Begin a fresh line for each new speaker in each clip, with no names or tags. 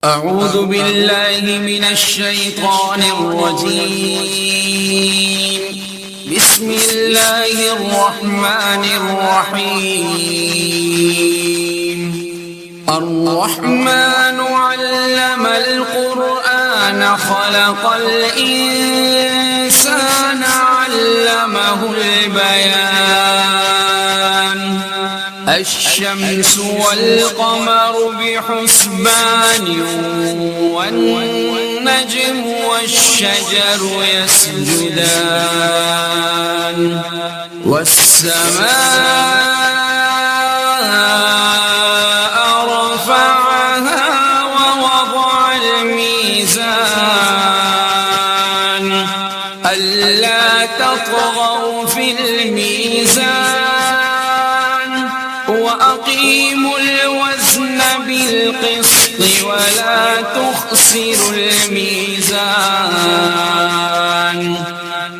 أعوذ بالله من الشيطان الرجيم. بسم الله الرحمن الرحيم. الرحمن علم القرآن خلق الإنسان علمه البيان. الشمس والقمر بحسبان والنجم والشجر يسجدان والسماء رفعها ووضع الميزان ألا تطغوا في الميزان وأقيموا الوزن بالقسط ولا تخسروا الميزان.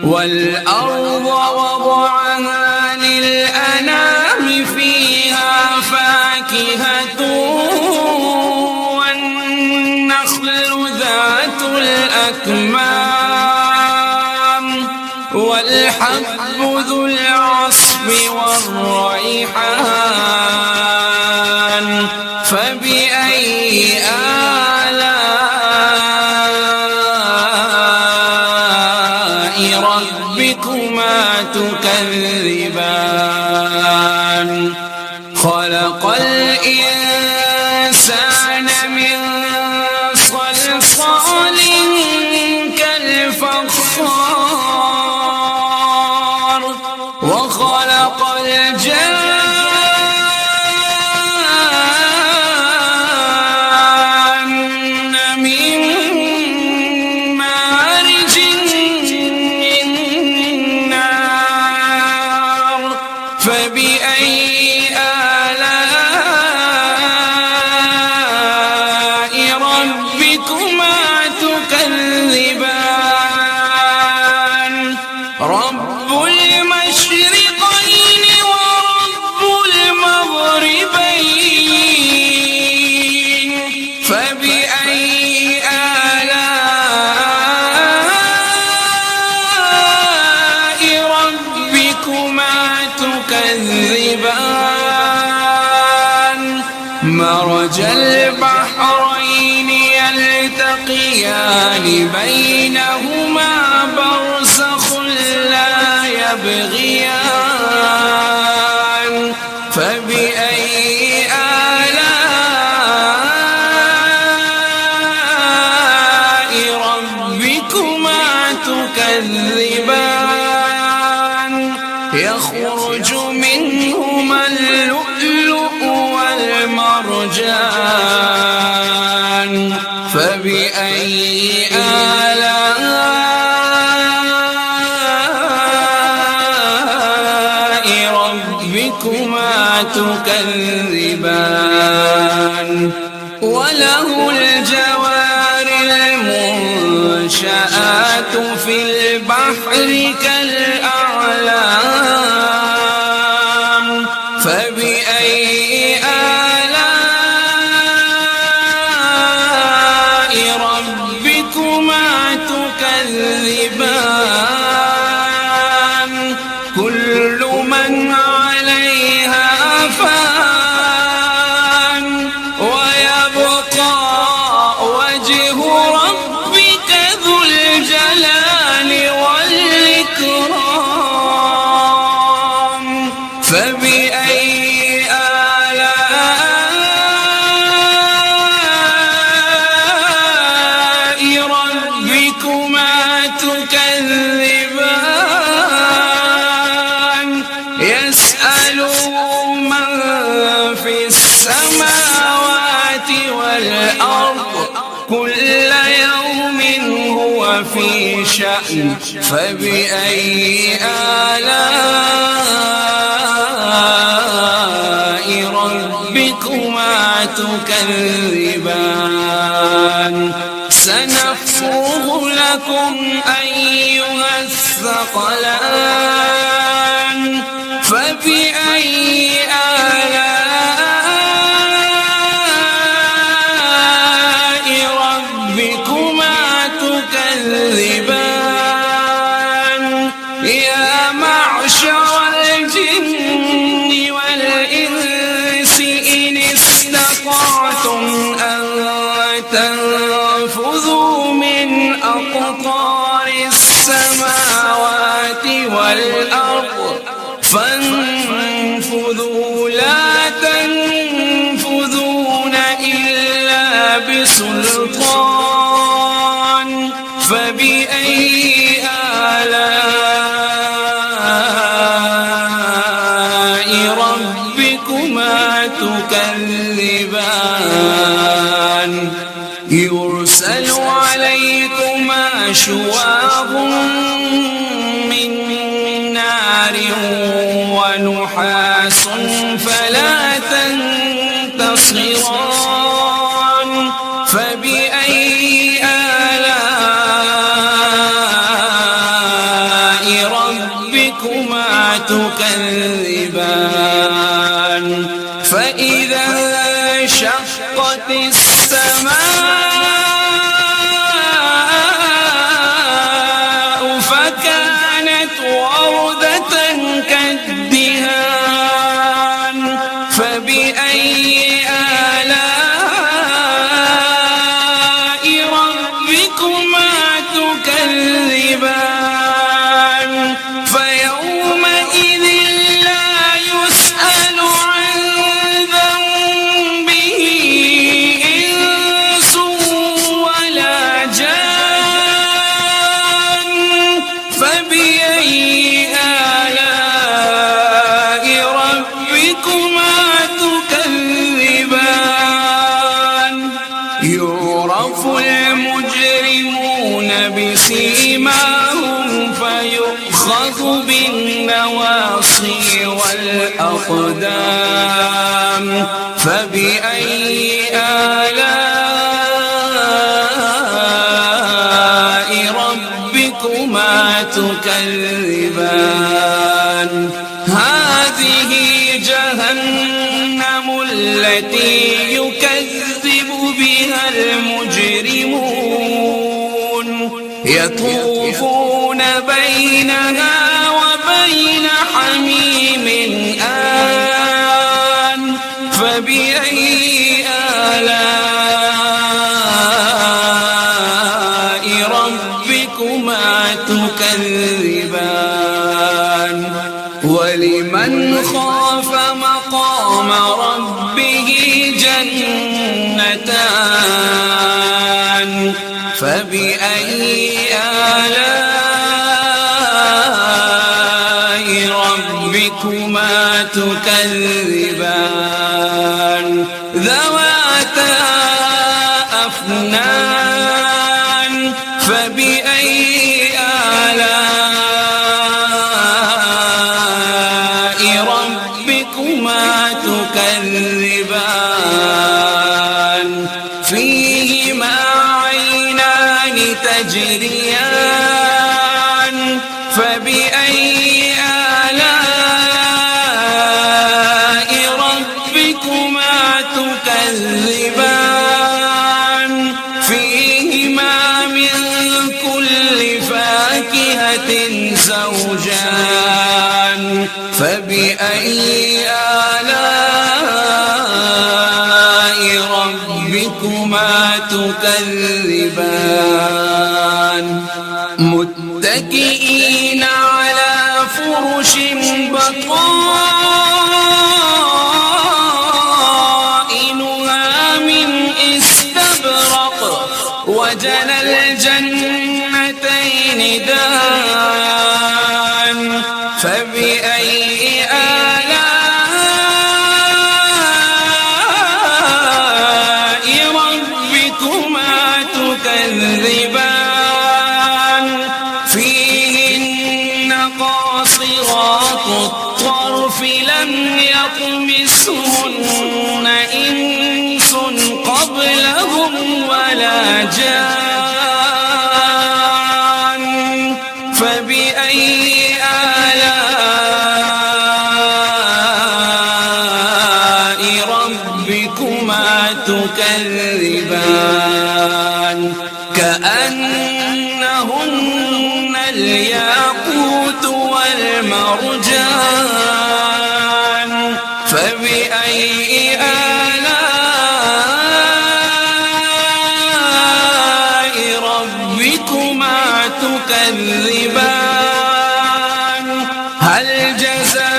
والأرض وضعها للأنام فيها فاكهة والنخل ذات الأكمام والحب ذو العصف والريحان. فبأي آلاء ربكما تكذبان. خلق الإنسان من صلصال كالفخار وخلق الجان من مارج من نار. فبأي آلاء ربكما تكذبان. رب المشرقين ورب المغربين. فبأي آلاء ربكما تكذبان. مرج البحرين يلتقيان بينهما برزخ لا يبغيان. فبأي آلاء ربكما تكذبان. يخرج منهما اللؤلؤ والمرجان. فبأي آلاء ربكما تكذبان. وله الجوار المنشآت في البحر كالأعلام. فبأي آلاء ربكما تكذبان. كل من عليها فان ويبقى وجه ربك ذو الجلال والإكرام. فبأي آلاء ربكما تكذبان. يسأله من في السماوات والأرض كل يوم هو في شأن. فبأي آلاء ربكما تكذبان. سنفرغ لكم أيها الثقلان. فبأي آلاء تنفذوا من أقطار السماوات والأرض فانفذوا لا تنفذون إلا بسلطان فبأي آلاء ربكما تكذبان يرسل عليكما شواظ من نار ونحاس فلا تنتصران فبأي آلاء ربكما تكذبان فإذا انشقت السماء فكانت وردة كالدهان فبأي آلاء ربكما تكذبان فيومئذ لا يسأل عن ذنبه إنس ولا جان فبأي آلاء ربكما تكذبان يعرف المجرمون بسيماهم فيؤخذ بالنواصي والأقدام فبأي آلاء ربكما تكذبان هذه جهنم التي يكذب بها المجرمون يطوفون بينها وبين حميم آن فبأي آلاء ربكما تكذبان ولمن خاف مقام ربه جنتان فبأي آلاء ربكما تكذبان ذواتا أفنان فبأي آلاء ربكما تكذبان فيهما عينان تجريان فبأي آلاء ربكما تكذبان فيهما من كل فاكهة زوجان فبأي آلاء ربكما تكذبان متكئين على فرش بطائنها من استبرق وجنى الجنتين دان فبأي آلاء ربكما تكذبان فيهن قاصرات الطرف لم يطمسهن إنس قبلهم ولا جان فبأي آلاء ربكما تكذبان كأنهن الياقوت والمرجان فبأي آلاء تكذبان هل جزاء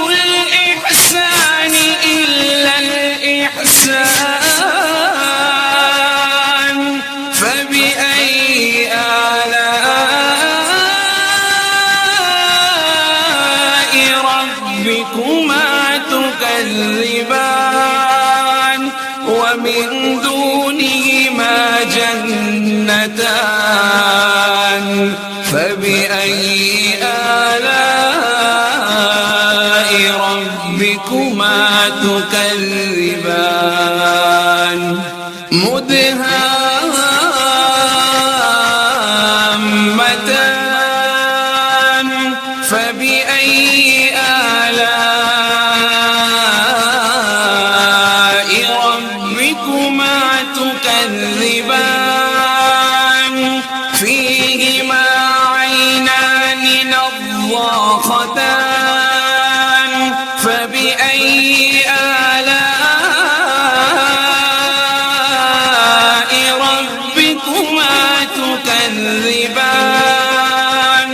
الإحسان إلا الإحسان فبأي آلاء ربكما تكذبان ومن دونهما جنتان فبأي آلاء ربكما تكذبان مدهامتان فبأي آلاء ربكما تكذبان فيهما عينان نضاختان فبأي آلاء ربكما تكذبان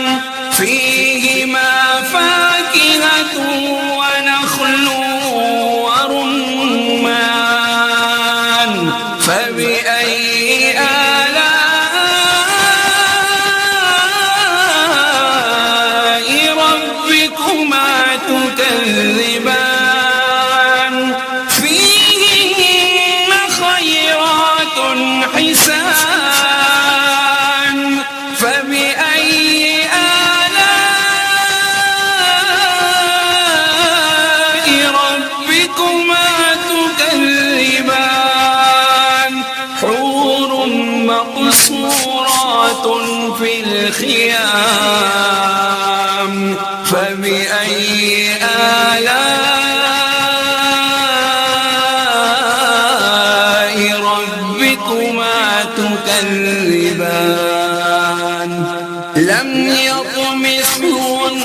فيهما فاكهة ونخل ورمان فبأي آلاء ربكما تكذبان فيهن خيرات حسان فبأي آلاء ربكما تكذبان حور مقصورات في الخيام فبأي آلاء ربكما تكذبان لم يطمثهن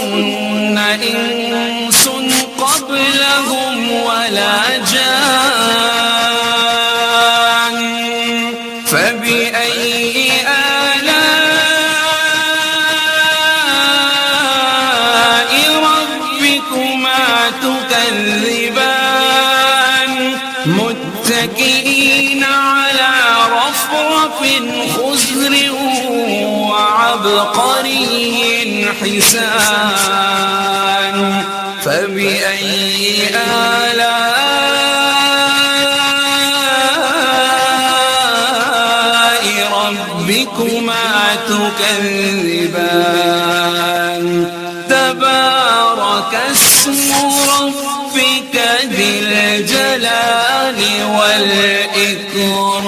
إنس قبلهم ولا جان فبأي آلاء ربكما تكذبان متكئين على رفرف خضر وعبقري حسان فبأي آلاء ربكما تكذبان تبارك اسم ربك ذي الجلال والإكرام